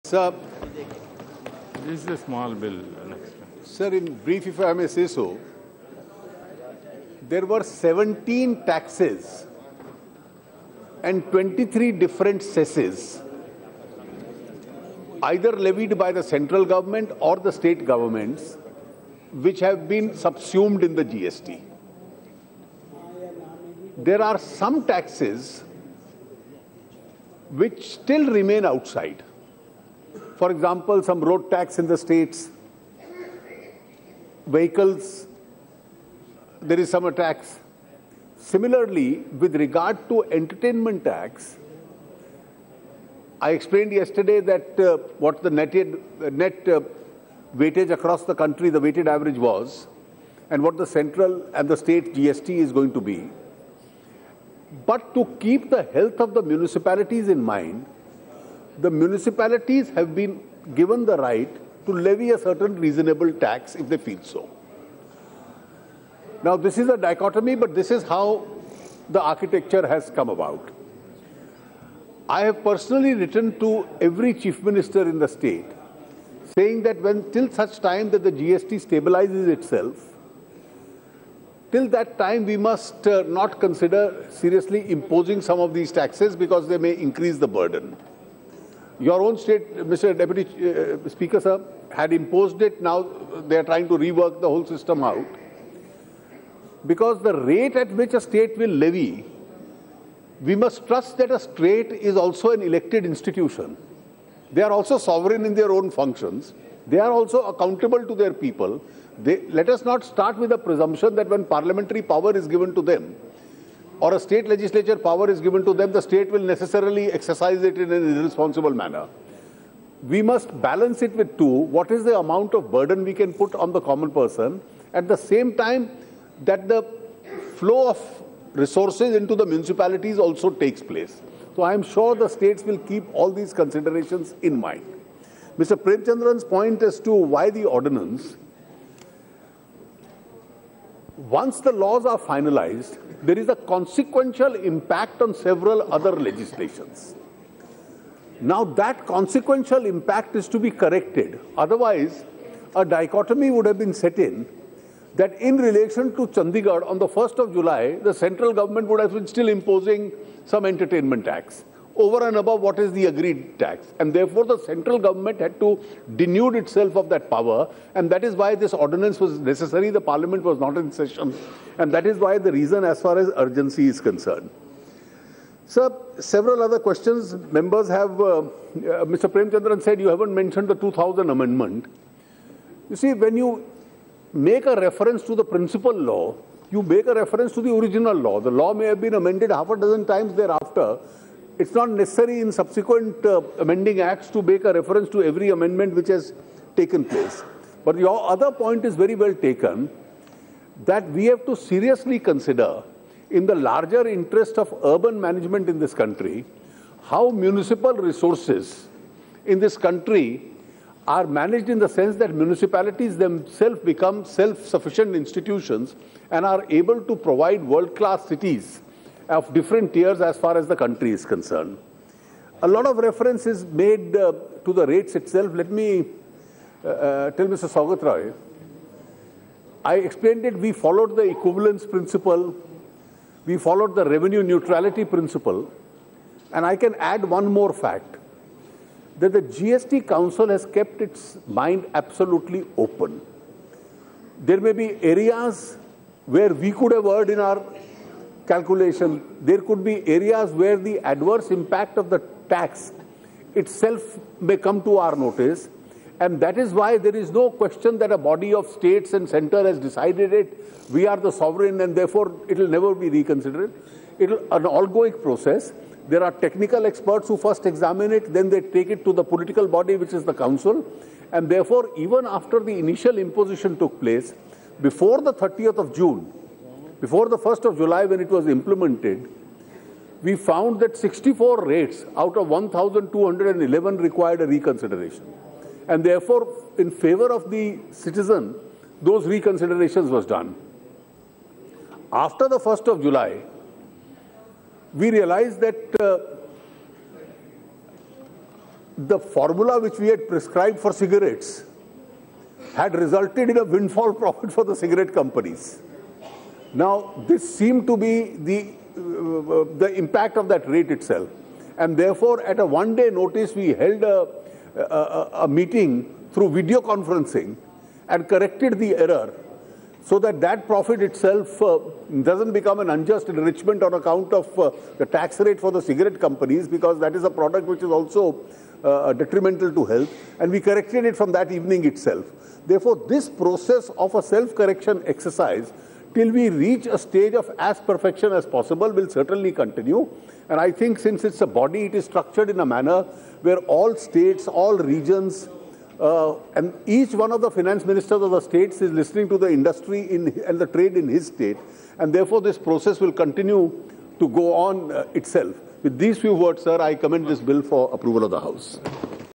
Sir, This is a small bill. sir, in brief, if I may say so, there were 17 taxes and 23 different cesses, either levied by the central government or the state governments, which have been subsumed in the GST. There are some taxes which still remain outside. For example, some road tax in the states, vehicles, there is some tax. Similarly, with regard to entertainment tax, I explained yesterday that what the net weightage across the country, the weighted average was, and what the central and the state GST is going to be. But to keep the health of the municipalities in mind, the municipalities have been given the right to levy a certain reasonable tax if they feel so. Now, this is a dichotomy, but this is how the architecture has come about. I have personally written to every chief minister in the state saying that till such time that the GST stabilizes itself, till that time we must not consider seriously imposing some of these taxes because they may increase the burden. Your own state, Mr. Deputy Speaker, sir, had imposed it. Now they are trying to rework the whole system out. Because the rate at which a state will levy, we must trust that a state is also an elected institution. They are also sovereign in their own functions. They are also accountable to their people. Let us not start with a presumption that when parliamentary power is given to them, or a state legislature power is given to them, the state will necessarily exercise it in an irresponsible manner. We must balance it with what is the amount of burden we can put on the common person, at the same time that the flow of resources into the municipalities also takes place. So I am sure the states will keep all these considerations in mind. Mr. Premchandran's point as to why the ordinance, once the laws are finalized, there is a consequential impact on several other legislations. Now that consequential impact is to be corrected. Otherwise, a dichotomy would have been set in that in relation to Chandigarh, on the 1st of July, the central government would have been still imposing some entertainment tax over and above what is the agreed tax. And therefore, the central government had to denude itself of that power. And that is why this ordinance was necessary. The parliament was not in session. And that is why the reason as far as urgency is concerned. Sir, several other questions members have, Mr. Premchandran said you haven't mentioned the 2000 amendment. You see, when you make a reference to the principal law, you make a reference to the original law. The law may have been amended half a dozen times thereafter. It's not necessary in subsequent amending acts to make a reference to every amendment which has taken place. But your other point is very well taken, that we have to seriously consider, in the larger interest of urban management in this country, how municipal resources in this country are managed in the sense that municipalities themselves become self-sufficient institutions and are able to provide world-class cities of different tiers as far as the country is concerned. A lot of reference is made to the rates itself. Let me tell Mr. Saugat Roy, I explained it, we followed the equivalence principle, we followed the revenue neutrality principle, and I can add one more fact, that the GST Council has kept its mind absolutely open. There may be areas where we could have erred in our calculation. There could be areas where the adverse impact of the tax itself may come to our notice. And that is why there is no question that a body of states and center has decided it. We are the sovereign and therefore it will never be reconsidered. It will an ongoing process. There are technical experts who first examine it, then they take it to the political body, which is the council. And therefore, even after the initial imposition took place, before the 30th of June, before the 1st of July when it was implemented, we found that 64 rates out of 1,211 required a reconsideration. And therefore, in favor of the citizen, those reconsiderations was done. After the 1st of July, we realized that the formula which we had prescribed for cigarettes had resulted in a windfall profit for the cigarette companies. Now, this seemed to be the impact of that rate itself. And therefore, at a one-day notice, we held a meeting through video conferencing and corrected the error so that that profit itself doesn't become an unjust enrichment on account of the tax rate for the cigarette companies, because that is a product which is also detrimental to health, and we corrected it from that evening itself. Therefore, this process of a self-correction exercise till we reach a stage of as perfection as possible will certainly continue. And I think since it's a body, it is structured in a manner where all states, all regions, and each one of the finance ministers of the states is listening to the industry and the trade in his state. And therefore, this process will continue to go on itself. With these few words, sir, I commend this bill for approval of the House.